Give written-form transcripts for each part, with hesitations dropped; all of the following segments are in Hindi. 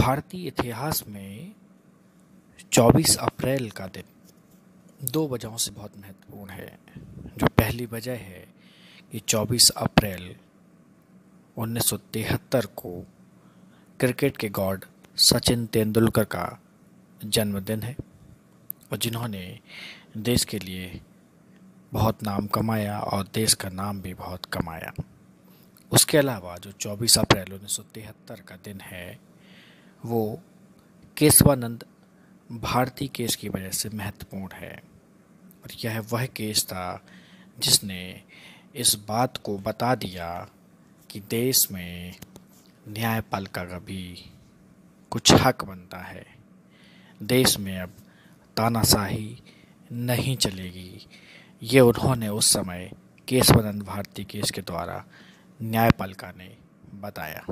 भारतीय इतिहास में 24 अप्रैल का दिन दो वजहों से बहुत महत्वपूर्ण है। जो पहली वजह है कि 24 अप्रैल 1973 को क्रिकेट के गॉड सचिन तेंदुलकर का जन्मदिन है और जिन्होंने देश के लिए बहुत नाम कमाया और देश का नाम भी बहुत कमाया। उसके अलावा जो 24 अप्रैल 1973 का दिन है वो केशवानंद भारती केस की वजह से महत्वपूर्ण है और यह वह केस था जिसने इस बात को बता दिया कि देश में न्यायपालिका का भी कुछ हक बनता है। देश में अब तानाशाही नहीं चलेगी। ये उन्होंने उस समय केशवानंद भारती केस के द्वारा न्यायपालिका ने बताया।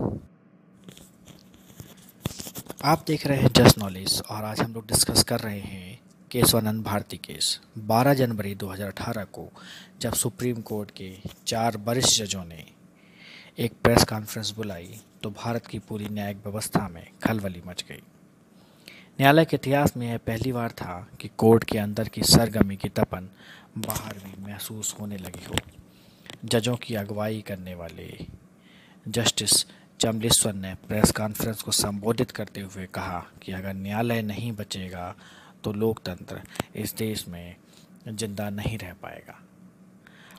आप देख रहे हैं जस्ट नॉलेज और आज हम लोग डिस्कस कर रहे हैं केशवानंद भारती केस। 12 जनवरी 2018 को जब सुप्रीम कोर्ट के 4 वरिष्ठ जजों ने एक प्रेस कॉन्फ्रेंस बुलाई तो भारत की पूरी न्यायिक व्यवस्था में खलबली मच गई। न्यायालय के इतिहास में यह पहली बार था कि कोर्ट के अंदर की सरगर्मी की तपन बाहर भी महसूस होने लगी हो। जजों की अगुवाई करने वाले जस्टिस चमलेश्वर ने प्रेस कॉन्फ्रेंस को संबोधित करते हुए कहा कि अगर न्यायालय नहीं बचेगा तो लोकतंत्र इस देश में जिंदा नहीं रह पाएगा।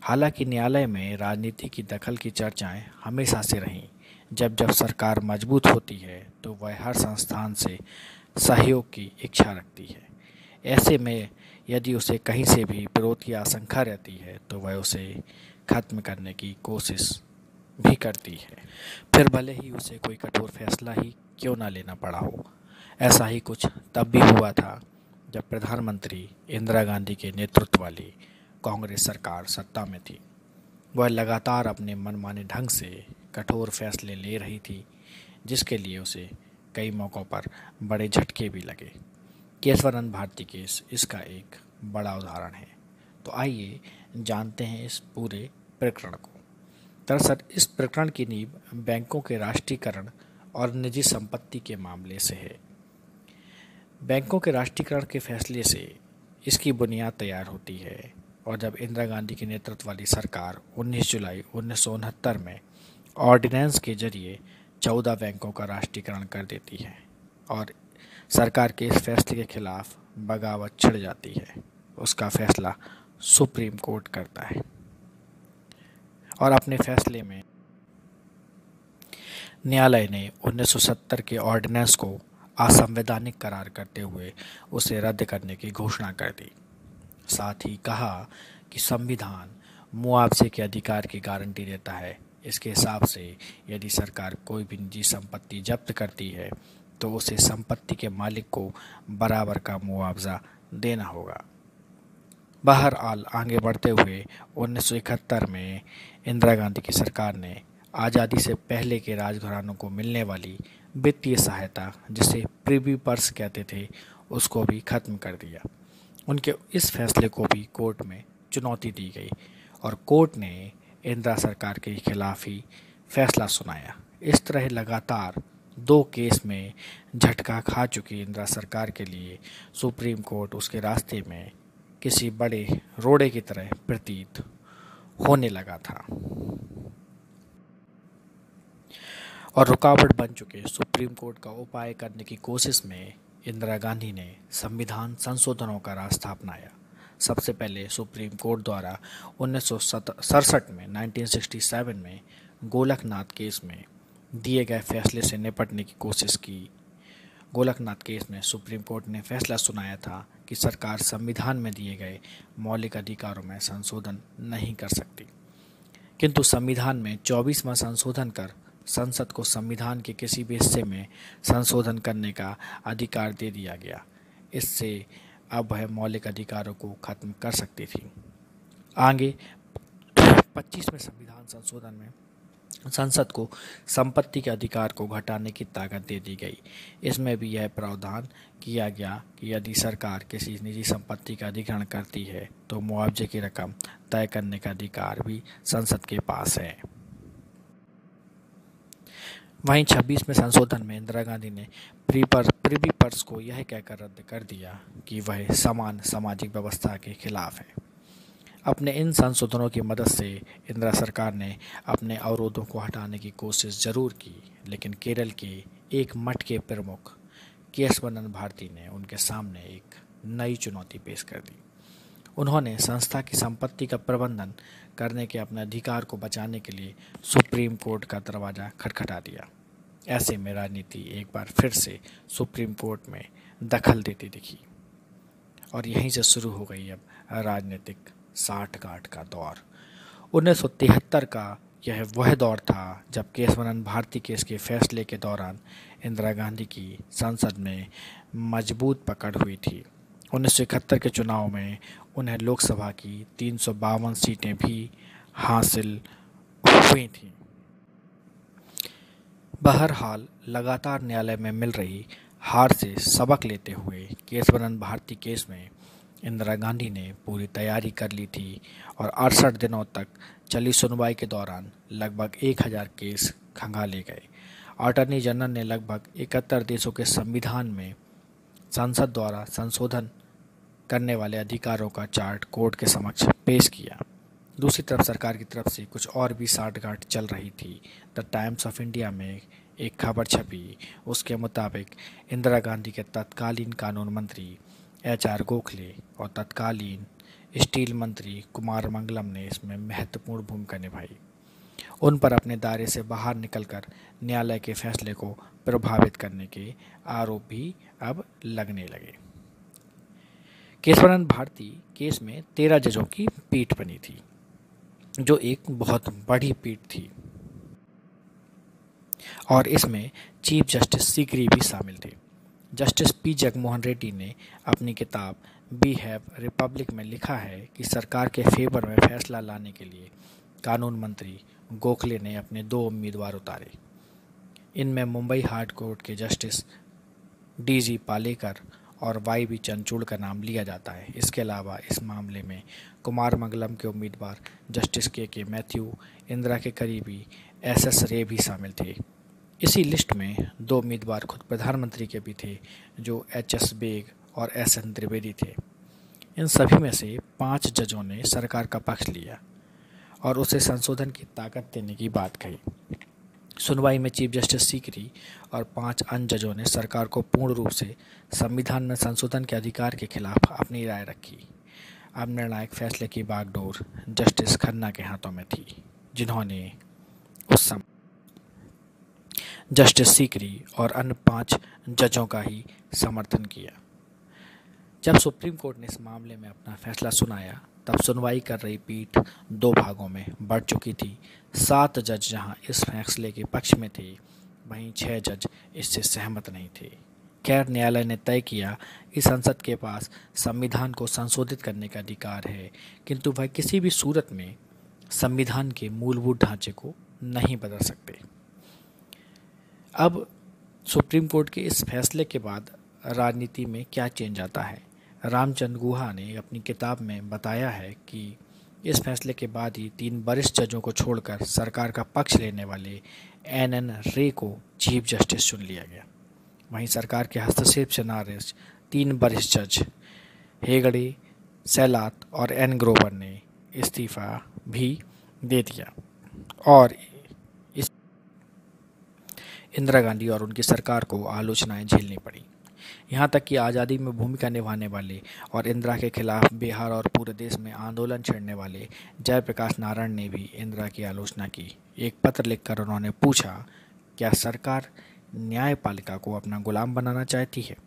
हालांकि न्यायालय में राजनीति की दखल की चर्चाएं हमेशा से रहीं। जब जब सरकार मजबूत होती है तो वह हर संस्थान से सहयोग की इच्छा रखती है। ऐसे में यदि उसे कहीं से भी विरोध की आशंका रहती है तो वह उसे खत्म करने की कोशिश भी करती है, फिर भले ही उसे कोई कठोर फैसला ही क्यों ना लेना पड़ा हो। ऐसा ही कुछ तब भी हुआ था जब प्रधानमंत्री इंदिरा गांधी के नेतृत्व वाली कांग्रेस सरकार सत्ता में थी। वह लगातार अपने मनमाने ढंग से कठोर फैसले ले रही थी, जिसके लिए उसे कई मौक़ों पर बड़े झटके भी लगे। केशवानंद भारती केस इसका एक बड़ा उदाहरण है। तो आइए जानते हैं इस पूरे प्रकरण को। दरअसल इस प्रकरण की नींव बैंकों के राष्ट्रीयकरण और निजी संपत्ति के मामले से है। बैंकों के राष्ट्रीयकरण के फैसले से इसकी बुनियाद तैयार होती है और जब इंदिरा गांधी के नेतृत्व वाली सरकार 19 जुलाई 1969 में ऑर्डिनेंस के जरिए 14 बैंकों का राष्ट्रीयकरण कर देती है और सरकार के इस फैसले के खिलाफ बगावत छिड़ जाती है। उसका फैसला सुप्रीम कोर्ट करता है और अपने फैसले में न्यायालय ने 1970 के ऑर्डिनेंस को असंवैधानिक करार करते हुए उसे रद्द करने की घोषणा कर दी। साथ ही कहा कि संविधान मुआवजे के अधिकार की गारंटी देता है। इसके हिसाब से यदि सरकार कोई भी निजी संपत्ति जब्त करती है तो उसे संपत्ति के मालिक को बराबर का मुआवजा देना होगा। बहरहाल आगे बढ़ते हुए 1971 में इंदिरा गांधी की सरकार ने आज़ादी से पहले के राजघरानों को मिलने वाली वित्तीय सहायता, जिसे प्रिवी पर्स कहते थे, उसको भी खत्म कर दिया। उनके इस फैसले को भी कोर्ट में चुनौती दी गई और कोर्ट ने इंदिरा सरकार के खिलाफ ही फैसला सुनाया। इस तरह लगातार 2 केस में झटका खा चुकी इंदिरा सरकार के लिए सुप्रीम कोर्ट उसके रास्ते में किसी बड़े रोड़े की तरह प्रतीत होने लगा था और रुकावट बन चुके सुप्रीम कोर्ट का उपाय करने की कोशिश में इंदिरा गांधी ने संविधान संशोधनों का रास्ता अपनाया। सबसे पहले सुप्रीम कोर्ट द्वारा 1967 में 1967 में गोलकनाथ केस में दिए गए फैसले से निपटने की कोशिश की। गोलकनाथ केस में सुप्रीम कोर्ट ने फैसला सुनाया था कि सरकार संविधान में दिए गए मौलिक अधिकारों में संशोधन नहीं कर सकती, किंतु संविधान में 24वां संशोधन कर संसद को संविधान के किसी भी हिस्से में संशोधन करने का अधिकार दे दिया गया। इससे अब वह मौलिक अधिकारों को खत्म कर सकती थी। आगे 25वें संविधान संशोधन में संसद को संपत्ति के अधिकार को घटाने की ताकत दे दी गई। इसमें भी यह प्रावधान किया गया कि यदि सरकार किसी निजी संपत्ति का अधिग्रहण करती है तो मुआवजे की रकम तय करने का अधिकार भी संसद के पास है। वहीं 26वें संशोधन में इंदिरा गांधी ने प्रिवी पर्स को यह कहकर रद्द कर दिया कि वह समान सामाजिक व्यवस्था के खिलाफ है। अपने इन संशोधनों की मदद से इंदिरा सरकार ने अपने अवरोधों को हटाने की कोशिश जरूर की, लेकिन केरल के एक मठ के प्रमुख केशवानंद भारती ने उनके सामने एक नई चुनौती पेश कर दी। उन्होंने संस्था की संपत्ति का प्रबंधन करने के अपने अधिकार को बचाने के लिए सुप्रीम कोर्ट का दरवाज़ा खटखटा दिया। ऐसे में राजनीति एक बार फिर से सुप्रीम कोर्ट में दखल देती दिखी और यहीं से शुरू हो गई अब राजनीतिक साठगांठ का दौर। 1973 का यह वह दौर था जब केशवानंद भारती केस के फैसले के दौरान इंदिरा गांधी की संसद में मजबूत पकड़ हुई थी। 1971 के चुनाव में उन्हें लोकसभा की 352 सीटें भी हासिल हुई थीं। बहरहाल लगातार न्यायालय में मिल रही हार से सबक लेते हुए केशवानंद भारती केस में इंदिरा गांधी ने पूरी तैयारी कर ली थी और 68 दिनों तक चली सुनवाई के दौरान लगभग 1000 केस खंगाले गए। अटॉर्नी जनरल ने लगभग 71 देशों के संविधान में संसद द्वारा संशोधन करने वाले अधिकारों का चार्ट कोर्ट के समक्ष पेश किया। दूसरी तरफ सरकार की तरफ से कुछ और भी साठगांठ चल रही थी। द टाइम्स ऑफ इंडिया में एक खबर छपी, उसके मुताबिक इंदिरा गांधी के तत्कालीन कानून मंत्री HR गोखले और तत्कालीन स्टील मंत्री कुमार मंगलम ने इसमें महत्वपूर्ण भूमिका निभाई। उन पर अपने दायरे से बाहर निकलकर न्यायालय के फैसले को प्रभावित करने के आरोप भी अब लगने लगे। केशवानंद भारती केस में 13 जजों की पीठ बनी थी, जो एक बहुत बड़ी पीठ थी और इसमें चीफ जस्टिस सीकरी भी शामिल थे। जस्टिस P जगमोहन रेड्डी ने अपनी किताब वी हैव रिपब्लिक में लिखा है कि सरकार के फेवर में फैसला लाने के लिए कानून मंत्री गोखले ने अपने 2 उम्मीदवार उतारे। इनमें मुंबई हाई कोर्ट के जस्टिस DG पालेकर और YB चंद्रचूड़ का नाम लिया जाता है। इसके अलावा इस मामले में कुमार मंगलम के उम्मीदवार जस्टिस KK मैथ्यू, इंदिरा के करीबी SS रे भी शामिल थे। इसी लिस्ट में 2 उम्मीदवार खुद प्रधानमंत्री के भी थे, जो HS बेग और SN त्रिवेदी थे। इन सभी में से 5 जजों ने सरकार का पक्ष लिया और उसे संशोधन की ताकत देने की बात कही। सुनवाई में चीफ जस्टिस सीकरी और 5 अन्य जजों ने सरकार को पूर्ण रूप से संविधान में संशोधन के अधिकार के खिलाफ अपनी राय रखी। अब निर्णायक फैसले की बागडोर जस्टिस खन्ना के हाथों में थी, जिन्होंने उस समय जस्टिस सीकरी और अन्य 5 जजों का ही समर्थन किया। जब सुप्रीम कोर्ट ने इस मामले में अपना फैसला सुनाया, तब सुनवाई कर रही पीठ 2 भागों में बढ़ चुकी थी। 7 जज जहां इस फैसले के पक्ष में थे, वहीं 6 जज इससे सहमत नहीं थे। खैर, न्यायालय ने तय किया कि संसद के पास संविधान को संशोधित करने का अधिकार है, किंतु वह किसी भी सूरत में संविधान के मूलभूत ढांचे को नहीं बदल सकते। अब सुप्रीम कोर्ट के इस फैसले के बाद राजनीति में क्या चेंज आता है? रामचंद्र गुहा ने अपनी किताब में बताया है कि इस फैसले के बाद ही 3 वरिष्ठ जजों को छोड़कर सरकार का पक्ष लेने वाले NN रे को चीफ जस्टिस चुन लिया गया। वहीं सरकार के हस्तक्षेप से नाराज 3 वरिष्ठ जज हेगड़े, सेलात और N ग्रोवर ने इस्तीफा भी दे दिया और इंदिरा गांधी और उनकी सरकार को आलोचनाएं झेलनी पड़ी। यहाँ तक कि आज़ादी में भूमिका निभाने वाले और इंदिरा के खिलाफ बिहार और पूरे देश में आंदोलन छेड़ने वाले जयप्रकाश नारायण ने भी इंदिरा की आलोचना की। एक पत्र लिखकर उन्होंने पूछा, क्या सरकार न्यायपालिका को अपना गुलाम बनाना चाहती है?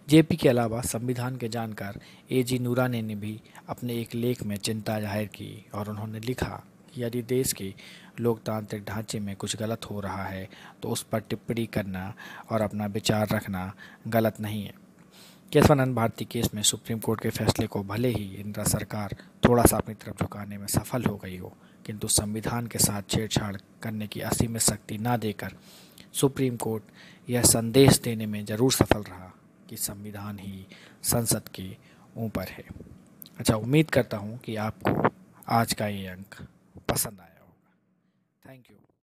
JP के अलावा संविधान के जानकार AG नूरानी ने भी अपने एक लेख में चिंता जाहिर की और उन्होंने लिखा कि यदि देश के लोकतांत्रिक ढांचे में कुछ गलत हो रहा है तो उस पर टिप्पणी करना और अपना विचार रखना गलत नहीं है। केशवानंद भारती केस में सुप्रीम कोर्ट के फैसले को भले ही इंदिरा सरकार थोड़ा सा अपनी तरफ झुकाने में सफल हो गई हो, किंतु संविधान के साथ छेड़छाड़ करने की असीमित शक्ति न देकर सुप्रीम कोर्ट यह संदेश देने में ज़रूर सफल रहा कि संविधान ही संसद के ऊपर है। अच्छा, उम्मीद करता हूँ कि आपको आज का ये अंक पसंद आया होगा। Thank you.